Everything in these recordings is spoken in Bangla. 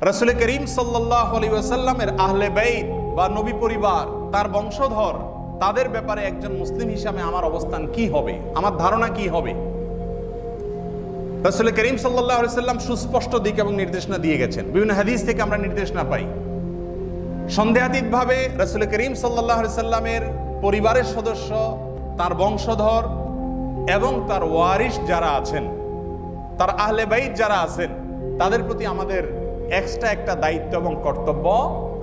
রাসূল করিম সাল্লাল্লাহু আলাইহি ওয়াসাল্লামের আহলে বাইত বা নবী পরিবার, তার বংশধর, তাদের ব্যাপারে একজন মুসলিম হিসাবে আমার অবস্থান কি হবে, আমার ধারণা কি হবে? রাসূল করিম সাল্লাল্লাহু আলাইহি ওয়াসাল্লাম সুস্পষ্ট দিক এবং নির্দেশনা দিয়ে গেছেন। বিভিন্ন হাদিস থেকে আমরা নির্দেশনা পাই। সন্দেহাতীতভাবে রাসূল করিম সাল্লাল্লাহু আলাইহি ওয়াসাল্লামের পরিবারের সদস্য, তার বংশধর এবং তার ওয়ারিস যারা আছেন, তার আহলে বাইত যারা আছেন, তাদের প্রতি আমাদের এক্সট্রা একটা দায়িত্ব এবং কর্তব্য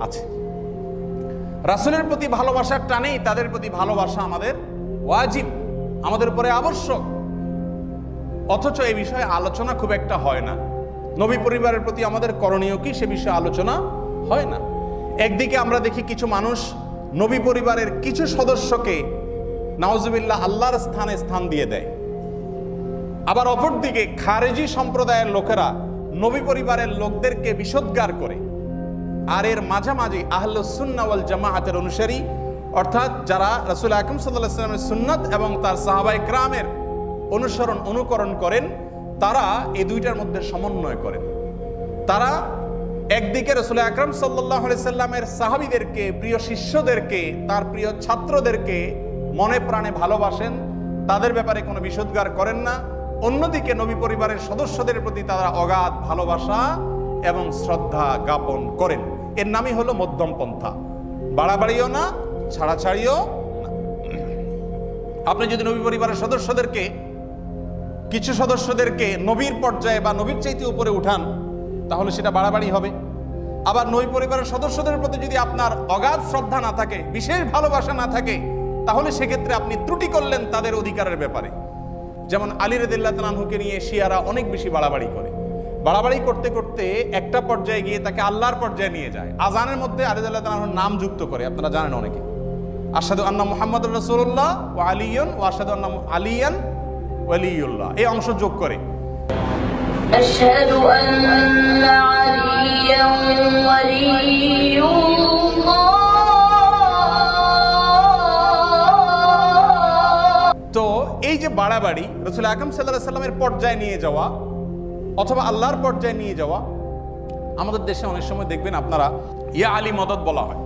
আছে। রাসূলের প্রতি ভালোবাসার টানেই তাদের প্রতি ভালোবাসা আমাদের ওয়াজিব, আমাদের উপরে আবশ্যক। অথচ এই বিষয়ে আলোচনা খুব একটা হয় না। নবী পরিবারের প্রতি আমাদের করণীয় কি, সে বিষয়ে আলোচনা হয় না। একদিকে আমরা দেখি কিছু মানুষ নবী পরিবারের কিছু সদস্যকে নাউজুবিল্লাহ আল্লাহর স্থানে স্থান দিয়ে দেয়। আবার অপরদিকে খারেজি সম্প্রদায়ের লোকেরা নবী পরিবারের লোকদেরকে বিষোদ্গার করে। আর এর মাঝামাঝি আহলুস সুন্নাহ ওয়াল জামাআতের অনুসারী, অর্থাৎ যারা রাসূল আকরাম সাল্লাল্লাহু আলাইহি ওয়াসাল্লামের সুন্নাত এবং তার সাহাবায়ে কেরামের অনুকরণ করেন, তারা এই দুইটার মধ্যে সমন্বয় করেন। তারা একদিকে রাসূল আকরাম সাল্লাল্লাহু আলাইহি ওয়াসাল্লামের সাহাবীদেরকে, প্রিয় শিষ্যদেরকে, তার প্রিয় ছাত্রদেরকে মনে প্রাণে ভালোবাসেন, তাদের ব্যাপারে কোনো বিষোদ্গার করেন না। অন্যদিকে নবী পরিবারের সদস্যদের প্রতি তারা অগাধ ভালোবাসা এবং শ্রদ্ধা জ্ঞাপন করেন। এর নামই হলো মধ্যম পন্থা, বাড়াবাড়িও না, ছাড়াছাড়িও না। আপনি যদি নবী পরিবারের সদস্যদেরকে, কিছু সদস্যদেরকে নবীর পর্যায়ে বা নবীর চাইতে উপরে উঠান, তাহলে সেটা বাড়াবাড়ি হবে। আবার নবী পরিবারের সদস্যদের প্রতি যদি আপনার অগাধ শ্রদ্ধা না থাকে, বিশেষ ভালোবাসা না থাকে, তাহলে সেক্ষেত্রে আপনি ত্রুটি করলেন তাদের অধিকারের ব্যাপারে। যেমন আলী রাদিয়াল্লাহু তাআলা আনহুকে নিয়ে শিয়ারা অনেক বেশি বাড়াবাড়ি করে। বাড়াবাড়ি করতে করতে একটা পর্যায়ে গিয়ে তাকে আল্লাহর পর্যায়ে নিয়ে যায়। আজানের মধ্যে আলী রাদিয়াল্লাহু তাআলা আনহুর নাম যুক্ত করে, আপনারা জানেন অনেকে। আশহাদু আন্না মুহাম্মাদুর রাসূলুল্লাহ ওয়া আলিয়ুন ওয়া আশহাদু আন্না আলিয়ান ওয়ালিয়ুল্লাহ, এই অংশ যোগ করে। আশহাদু আন্না আলিয়ান ওয়ালিয়ুল্লাহ। তো এই যে বাড়াবাড়ি, রাসূল আকরাম সাল্লাল্লাহু আলাইহি ওয়াসাল্লামের পর্যায়ে নিয়ে যাওয়া অথবা আল্লাহর পর্যায়ে নিয়ে যাওয়া, আমাদের দেশে অনেক সময় দেখবেন আপনারা ইয়া আলী মদদ বলা হয়।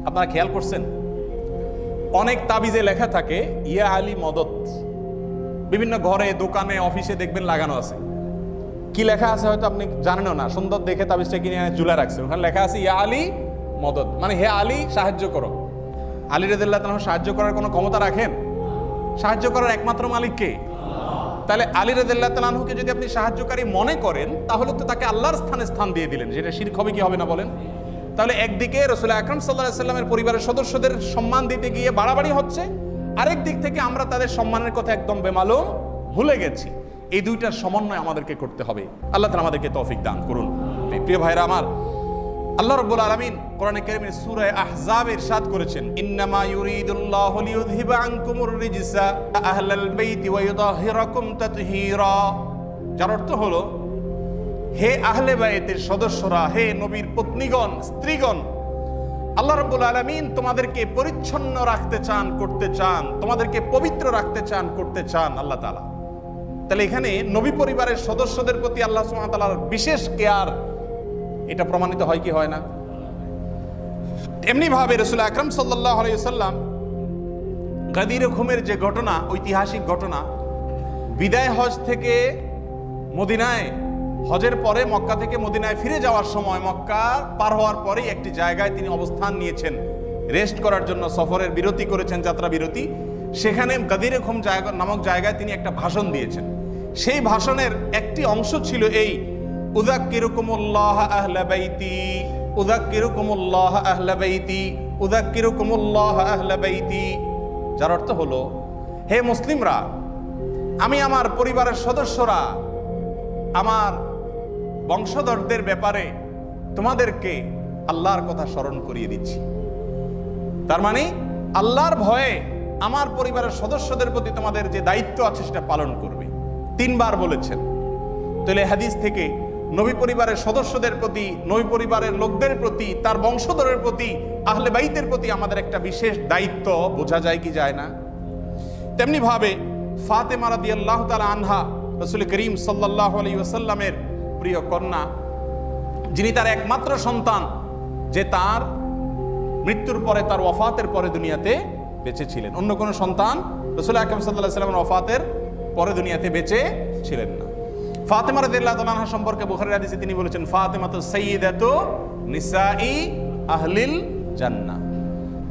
আপনারা খেয়াল করছেন অনেক তাবিজে লেখা থাকে ইয়া আলী মদদ। বিভিন্ন ঘরে, দোকানে, অফিসে দেখবেন লাগানো আছে। কি লেখা আছে হয়তো আপনি জানেনও না, সুন্দর দেখে তাবিজটা কিনে ঝুলে রাখছেন, ওখানে লেখা আছে ইয়া আলী মদদ, মানে হে আলী সাহায্য করো। আলী রাদিয়াল্লাহু তাআলা সাহায্য করার কোনো ক্ষমতা রাখেন? সাহায্য করার একমাত্র মালিক কে? তাহলে আলী রাদিয়াল্লাহু তাআলা আনহুকে যদি আপনি সাহায্যকারী মনে করেন, তাহলে তো তাকে আল্লাহর স্থানে স্থান দিয়ে দিলেন, যেটা শিরক হবে কি হবে না বলেন? তাহলে একদিকে রাসূল আকরাম সাল্লাল্লাহু আলাইহি ওয়াসাল্লামের পরিবারের সদস্যদের সম্মান দিতে গিয়ে বাড়াবাড়ি হচ্ছে, আরেক দিক থেকে আমরা তাদের সম্মানের কথা একদম বেমালুম ভুলে গেছি। এই দুইটার সমন্বয় আমাদেরকে করতে হবে। আল্লাহ তাআলা আমাদেরকে তৌফিক দান করুন। প্রিয় ভাইরা আমার, আল্লাহ রাব্বুল আলামিন কোরআনে কারীমের সূরা আহজাবে ইরশাদ করেছেন, ইন্নামা ইউরিদুল্লাহু লিইউযহিবা আনকুমুর রিজসা আহলাল বাইতি ওয়া ইউতাহহিরাকুম তাতহীরা। যার অর্থ হলো, হে আহলে বাইতের সদস্যরা, হে নবীর পত্নীগণ, স্ত্রীগণ, আল্লাহ রাব্বুল আলামিন তোমাদেরকে পরিচ্ছন্ন রাখতে চান, করতে চান, তোমাদেরকে পবিত্র রাখতে চান, করতে চান আল্লাহ তাআলা। তাহলে এখানে নবী পরিবারের সদস্যদের প্রতি আল্লাহ সুবহানাহু ওয়া তাআলার বিশেষ কেয়ার, এটা প্রমাণিত হয় কি হয় না? এমনি ভাবে রাসূল আকরাম সাল্লাল্লাহু আলাইহি ওয়াসাল্লাম গাদির খুমের যে ঘটনা, ঐতিহাসিক ঘটনা, বিদায় হজ থেকে মদিনায়, হজের পরে মক্কা থেকে মদিনায় ফিরে যাওয়ার সময়, মক্কা পার হওয়ার পরেই একটি জায়গায় তিনি অবস্থান নিয়েছেন রেস্ট করার জন্য, সফরের বিরতি করেছেন, যাত্রা বিরতি। সেখানে গাদির খুম নামক জায়গায় তিনি একটা ভাষণ দিয়েছেন। সেই ভাষণের একটি অংশ ছিল এই, উযাক্কিরুকুমুল্লাহ আহলা বাইতি, উযাক্কিরুকুমুল্লাহ আহলা বাইতি, উযাক্কিরুকুমুল্লাহ আহলা বাইতি। যার অর্থ হলো, হে মুসলিমরা, আমি আমার পরিবারের সদস্যরা, আমার বংশধরদের ব্যাপারে তোমাদেরকে আল্লাহর কথা স্মরণ করিয়ে দিচ্ছি। তার মানে আল্লাহর ভয়ে আমার পরিবারের সদস্যদের প্রতি তোমাদের যে দায়িত্ব আছে সেটা পালন করবে। 3 বার বলেছেন। তাহলে হাদিস থেকে নবী পরিবারের সদস্যদের প্রতি, নবী পরিবারের লোকদের প্রতি, তার বংশধরের প্রতি, আহলে বাইতের প্রতি আমাদের একটা বিশেষ দায়িত্ব বোঝা যায় কি যায় না? তেমনি ভাবে ফাতেমা রাদিয়াল্লাহু তাআলা আনহা, রাসূল করিম সাল্লাল্লাহু আলাইহি ওয়াসাল্লামের প্রিয় কন্যা, যিনি তার একমাত্র সন্তান, যে তার মৃত্যুর পরে, তার ওয়াফাতের পরে দুনিয়াতে বেঁচে ছিলেন। অন্য কোনো সন্তান রাসূল আকরাম সাল্লাল্লাহু আলাইহি ওয়াসাল্লামের ওয়াফাতের পরে দুনিয়াতে বেঁচে ছিলেন না। ফাতেমা রাদিয়াল্লাহু তাআলা আনহা সম্পর্কে বুখারীর হাদিসে তিনি বলেছেন, ফাতেমাতু সাইয়্যিদাতু নিসাই আহলিল জান্নাহ,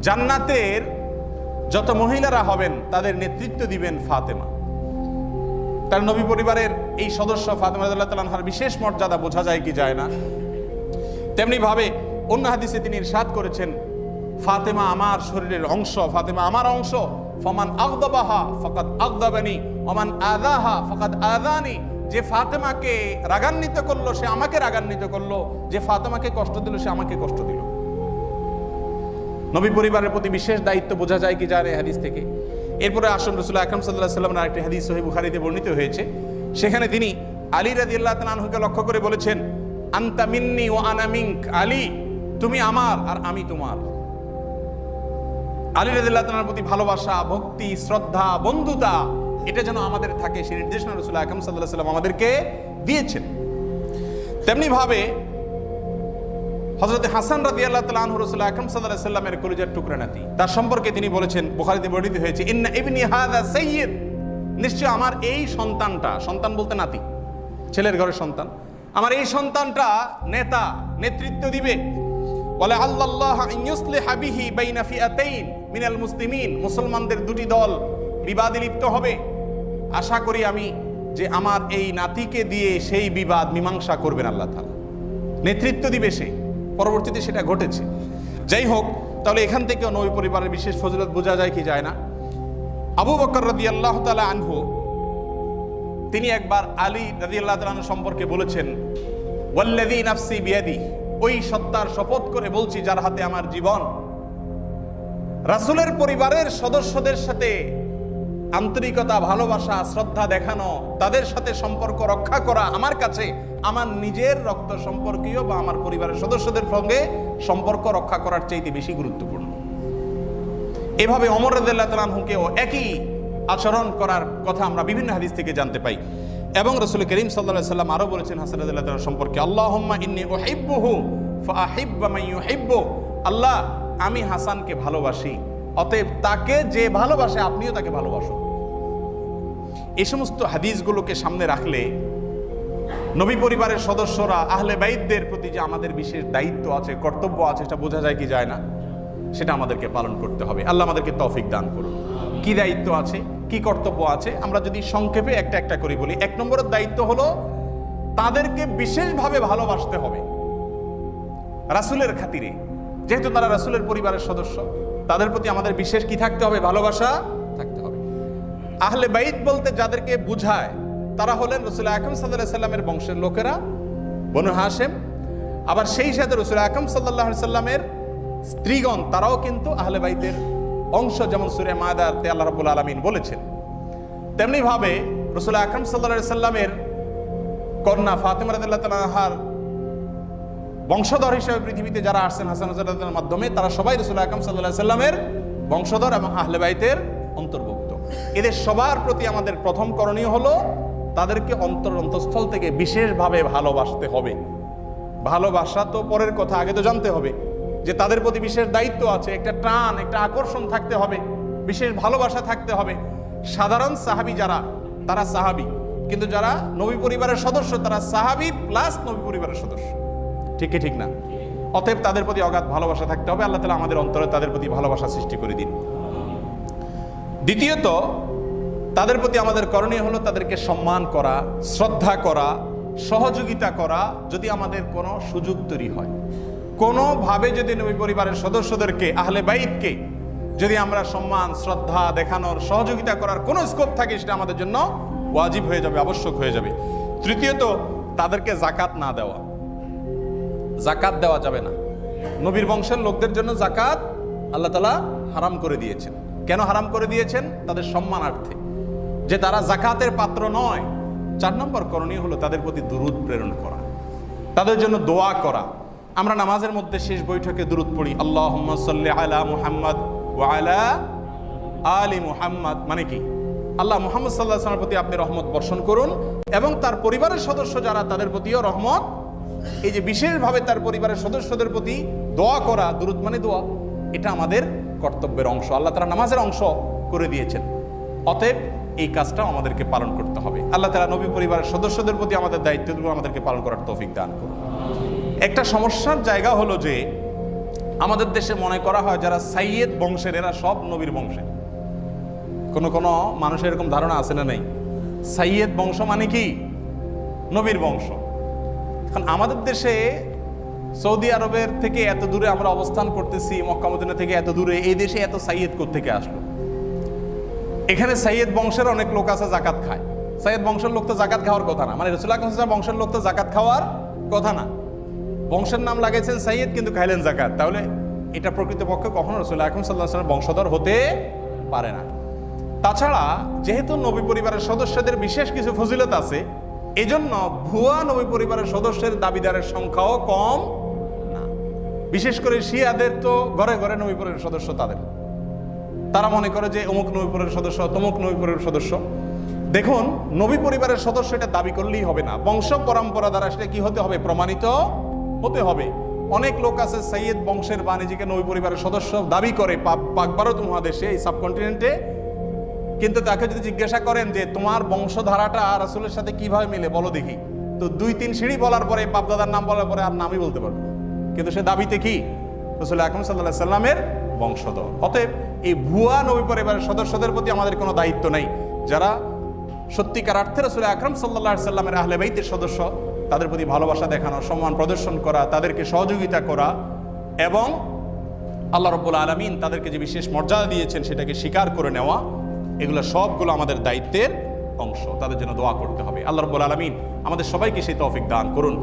জান্নাতের যত মহিলারা হবেন তাদের নেতৃত্ব দিবেন ফাতেমা। তার নবী পরিবারের এই সদস্য ফাতেমা রাদিয়াল্লাহু তাআলা আনহার বিশেষ মর্যাদা বোঝা যায় কি যায় না? তেমনি ভাবে অন্য হাদিসে তিনি ইরশাদ করেছেন, ফাতেমা আমার শরীরের অংশ, ফাতেমা আমার অংশ। ফামান আগদাবাহা ফাকাদ আগদাবানি ওমান আযাহা ফাকাদ আযানি, যে ফাতেমাকে রাগান্বিত করলো সে আমাকে রাগান্বিত করলো, যে ফাতেমাকে কষ্ট দিল সে আমাকে কষ্ট দিল। নবী পরিবারের প্রতি বিশেষ দায়িত্ব বোঝা যায় কি যায় এই হাদিস থেকে। এরপরে আসুন রাসূল আকরাম সাল্লাল্লাহু আলাইহি ওয়াসাল্লামের আরেকটি হাদিস সহিহ বুখারীতে বর্ণিত হয়েছে। সেখানে তিনি আলী রাদিয়াল্লাহু তাআলা আনহুকে লক্ষ্য করে বলেছেন, আনতা মিন্নি ওয়া আনা মিনক, আলী তুমি আমার আর আমি তোমার। আলী রাদিয়াল্লাহু তাআলার প্রতি ভালোবাসা, ভক্তি, শ্রদ্ধা, বন্ধুতা, এটা যেন আমাদের থাকে, সেই নির্দেশনা রাসূল আকরাম সাল্লাল্লাহু আলাইহি ওয়াসাল্লাম আমাদেরকে দিয়েছেন। তেমনি ভাবে হযরত হাসান রাদিয়াল্লাহু তাআলা আনহু রাসূল আকরাম সাল্লাল্লাহু আলাইহি ওয়াসাল্লামের কলিজার টুকরা নাতি, তার সম্পর্কে তিনি বলেছেন, বুখারীতে বর্ণিত হয়েছে, ইন্না ইবনি হাযা সাইয়্যিদ, নিশ্চয় আমার এই সন্তানটা, সন্তান বলতে নাতি, ছেলের ঘরের সন্তান, আমার এই সন্তানটা নেতা, নেতৃত্ব দিবে। ওয়ালা আল্লাহ আন ইউসলিহা বিহি বাইনা ফিআতাইন মিনাল মুসলিমিন, মুসলমানদের দুটি দল বিবাদে লিপ্ত হবে। আশা করি আমি যে আমার এই নাতিকে দিয়ে সেই বিবাদ মীমাংসা করবেন আল্লাহ তাআলা, নেতৃত্ব দিবে সে। পরবর্তীতে সেটা ঘটেছে। যাই হোক, তাহলে এখান থেকেও নবী পরিবারের বিশেষ ফজিলত বোঝা যায় কি যায় না? আবু বকর রাদিয়াল্লাহু তাআলা আনহু তিনি একবার আলী রাদিয়াল্লাহু তাআলা আনহু সম্পর্কে বলেছেন, ওয়াল্লাযী নাফসি বিয়াদিহি, ওই সত্তার শপথ করে বলছি যার হাতে আমার জীবন, রাসূলের পরিবারের সদস্যদের সাথে আন্তরিকতা, ভালোবাসা, শ্রদ্ধা দেখানো, তাদের সাথে সম্পর্ক রক্ষা করা আমার কাছে আমার নিজের রক্ত সম্পর্কীয় বা আমার পরিবারের সদস্যদের সঙ্গে সম্পর্ক রক্ষা করার চাইতে বেশি গুরুত্বপূর্ণ। এভাবে ওমর রাদিয়াল্লাহু তাআলা আনহুকেও একই আচরণ করার কথা আমরা বিভিন্ন হাদিস থেকে জানতে পাই। এবং রাসূল করিম সাল্লাল্লাহু আলাইহি ওয়াসাল্লাম আরো বলেছেন হাসান রাদিয়াল্লাহু তাআলা সম্পর্কে, আল্লাহুম্মা ইন্নী উহিব্বুহু ফাআহিব্বা মান ইউহিব্বু, আল্লাহ আমি হাসানকে ভালোবাসি, অতএব তাকে যে ভালোবাসে আপনিও তাকে ভালোবাসুন। এই সমস্ত হাদিসগুলোকে সামনে রাখলে নবী পরিবারের সদস্যরা, আহলে বাইতদের প্রতি যে আমাদের বিশেষ দায়িত্ব আছে, কর্তব্য আছে, সেটা বোঝা যায় কি যায় না? সেটা আমাদেরকে পালন করতে হবে। আল্লাহ আমাদেরকে তৌফিক দান করুন। কি দায়িত্ব আছে, কি কর্তব্য আছে, আমরা যদি সংক্ষেপে একটা একটা করে বলি। 1 নম্বরের দায়িত্ব হলো তাদেরকে বিশেষভাবে ভালোবাসতে হবে রাসূলের খাতিরে, যেহেতু তারা রাসূলের পরিবারের সদস্য, তাদের প্রতি আমাদের বিশেষ কি থাকতে হবে? ভালোবাসা থাকতে হবে। আহলে বাইত বলতে যাদেরকে বুঝায় তারা হলেন রাসূল আকরাম সাল্লাল্লাহু আলাইহি ওয়াসাল্লামের বংশের লোকেরা, বনু হাশেম। আবার সেই সাথে রাসূল আকরাম সাল্লাল্লাহু আলাইহি ওয়াসাল্লামের স্ত্রীগণ, তারাও কিন্তু আহলে বাইতের অংশ, যেমন সূরা মায়দাতে আল্লাহ রাব্বুল আলামিন বলেছেন। তেমনি ভাবে রাসূল আকরাম সাল্লাল্লাহু আলাইহি ওয়াসাল্লামের কন্যা ফাতেমা রাদিয়াল্লাহু তাআলা আনহার বংশধর হিসেবে পৃথিবীতে যারা আসছেন হাসান রাদিয়াল্লাহু মাধ্যমে, তারা সবাই রাসূল আকরাম সাল্লাল্লাহু আলাইহি ওয়াসাল্লামের বংশধর এবং আহলে বাইতের অন্তর্ভুক্ত। এদের সবার প্রতি আমাদের প্রথম করণীয় হলো তাদেরকে অন্তঃস্থল থেকে বিশেষভাবে ভালোবাসতে হবে। ভালোবাসা তো পরের কথা, আগে তো জানতে হবে যে তাদের প্রতি বিশেষ দায়িত্ব আছে, একটা টান, একটা আকর্ষণ থাকতে হবে, বিশেষ ভালোবাসা থাকতে হবে। সাধারণ সাহাবী যারা, তারা সাহাবী, কিন্তু যারা নবী পরিবারের সদস্য তারা সাহাবী প্লাস নবী পরিবারের সদস্য, ঠিক ঠিক না? অতএব তাদের প্রতি অগাধ ভালোবাসা থাকতে হবে। আল্লাহ তাআলা আমাদের অন্তরে তাদের প্রতি ভালোবাসা সৃষ্টি করে দিন। দ্বিতীয়ত, তাদের প্রতি আমাদের করণীয় হলো তাদেরকে সম্মান করা, শ্রদ্ধা করা, সহযোগিতা করা। যদি আমাদের কোনো সুযোগ তৈরি হয়, কোনোভাবে যদি নবী পরিবারের সদস্যদেরকে, আহলে বাইতকে যদি আমরা সম্মান শ্রদ্ধা দেখানোর সহযোগিতা করার কোনো স্কোপ থাকে সেটা আমাদের জন্য ওয়াজিব হয়ে যাবে, আবশ্যক হয়ে যাবে। তৃতীয়ত, তাদেরকে জাকাত না দেওয়া, জাকাত দেওয়া যাবে না। নবীর বংশের লোকদের জন্য জাকাত আল্লাহ তাআলা হারাম করে দিয়েছেন। কেন হারাম করে দিয়েছেন? তাদের সম্মানার্থে, যে তারা জাকাতের পাত্র নয়। 4 নম্বর করণীয় হলো তাদের প্রতি দুরূদ প্রেরণ করা, তাদের জন্য দোয়া করা। আমরা নামাজের মধ্যে শেষ বৈঠকে দুরূদ পড়ি, আল্লাহুম্মা সাল্লি আলা মুহাম্মদ ওয়া আলা আলি মুহাম্মদ। মানে কি? আল্লাহ মুহাম্মদ সাল্লাল্লাহু আলাইহি ওয়াসাল্লামের প্রতি আপনি রহমত বর্ষণ করুন এবং তার পরিবারের সদস্য যারা তাদের প্রতিও রহমত। এই যে বিশেষভাবে তার পরিবারের সদস্যদের প্রতি দোয়া করা, দুরূদ মানে দোয়া, এটা আমাদের কর্তব্যের অংশ, আল্লাহ তাআলা নামাজের অংশ করে দিয়েছেন। অতএব এই কাজটাও আমাদেরকে পালন করতে হবে। আল্লাহ তাআলা নবী পরিবারের সদস্যদের প্রতি আমাদের দায়িত্বগুলো আমাদেরকে পালন করার তৌফিক দান করুন। একটা সমস্যার জায়গা হলো যে আমাদের দেশে মনে করা হয় যারা সাইয়েদ বংশের এরা সব নবীর বংশের। কোন কোন মানুষের এরকম ধারণা আছে না নেই? সাইয়েদ বংশ মানে কি? নবীর বংশ। এখন আমাদের দেশে সৌদি আরবের থেকে এত দূরে আমরা অবস্থান করতেছি, মক্কা মদিনা থেকে এত দূরে, এই দেশে এত সাইয়েদ কোত্থেকে আসলো? এখানে সাইয়েদ বংশের অনেক লোক আছে জাকাত খায়। সাইয়েদ বংশের লোক তো জাকাত খাওয়ার কথা না, মানে রাসূলুল্লাহ সাল্লাল্লাহু আলাইহি ওয়াসাল্লাম বংশের লোক তো জাকাত খাওয়ার কথা না। বংশের নাম লাগাইছেন সাইয়েদ কিন্তু খাইলেন জাকাত, তাহলে এটা প্রকৃতপক্ষে কখনো রাসূলুল্লাহ সাল্লাল্লাহু আলাইহি ওয়াসাল্লামের বংশধর হতে পারে না। তাছাড়া যেহেতু নবী পরিবারের সদস্যদের বিশেষ কিছু ফজিলত আছে, এজন্য ভুয়া নবী পরিবারের সদস্যের দাবিদারের সংখ্যাও কম না। বিশেষ করে শিয়াদের তো ঘরে ঘরে নবী পরিবারের সদস্য তাদের, তারা মনে করে যে অমুক নবী পরিবারের সদস্য, তমুক নবী পরিবারের সদস্য। দেখুন, নবী পরিবারের সদস্য এটা দাবি করলেই হবে না, বংশ পরম্পরা দ্বারা সেটা কি হতে হবে? প্রমাণিত হতে হবে। অনেক লোক আছে সাইয়েদ বংশের বা নিজেকে নবী পরিবারের সদস্য দাবি করে পাক ভারত মহাদেশে, এই সাবকন্টিনেন্টে, কিন্তু তাকে যদি জিজ্ঞাসা করেন যে তোমার বংশধারাটা রাসূলের সাথে কিভাবে মিলে বলো দেখি, তো 2-3 সিঁড়ি বলার পরে, বাপদাদার নাম বলার পরে আর নামই বলতে পারবে, কিন্তু সে দাবিতে কি? রাসূল আকরাম সাল্লাল্লাহু আলাইহি সাল্লামের বংশধর। অতএব এই ভুয়া নবী পরিবারের সদস্যদের প্রতি আমাদের কোনো দায়িত্ব নেই। যারা সত্যিকার অর্থে রাসূল আকরাম সাল্লাল্লাহু আলাইহি সাল্লামের আহলে বাইতের সদস্য, তাদের প্রতি ভালোবাসা দেখানো, সম্মান প্রদর্শন করা, তাদেরকে সহযোগিতা করা এবং আল্লাহ রাব্বুল আলামিন তাদেরকে যে বিশেষ মর্যাদা দিয়েছেন সেটাকে স্বীকার করে নেওয়া, এগুলো সবগুলো আমাদের দায়িত্বের অংশ। তাদের জন্য দোয়া করতে হবে। আল্লাহ রাব্বুল আলামিন আমাদের সবাইকে সেই তৌফিক দান করুন।